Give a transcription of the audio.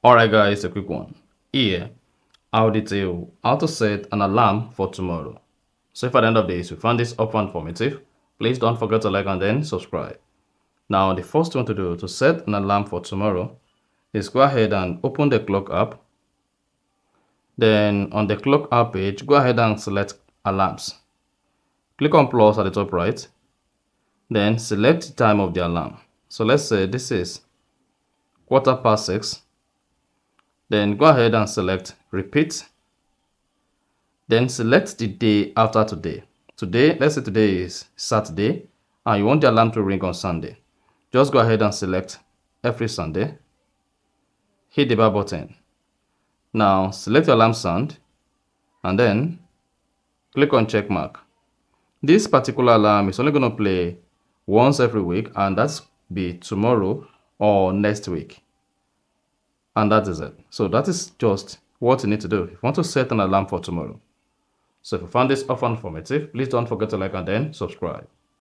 Alright guys, a quick one. Here, I'll detail how to set an alarm for tomorrow. So if at the end of this you found this helpful and informative, please don't forget to like and then subscribe. Now the first thing to do to set an alarm for tomorrow is go ahead and open the clock app. Then on the clock app page, go ahead and select alarms. Click on plus at the top right. Then select the time of the alarm. So let's say this is 6:15. Then go ahead and select repeat. Then select the day after today. Today, let's say today is Saturday and you want the alarm to ring on Sunday. Just go ahead and select every Sunday. Hit the bar button. Now select your alarm sound and then click on check mark. This particular alarm is only going to play once every week, and that's be tomorrow or next week. And that is it. So that is just what you need to do if you want to set an alarm for tomorrow. So if you found this often informative, please don't forget to like and then subscribe.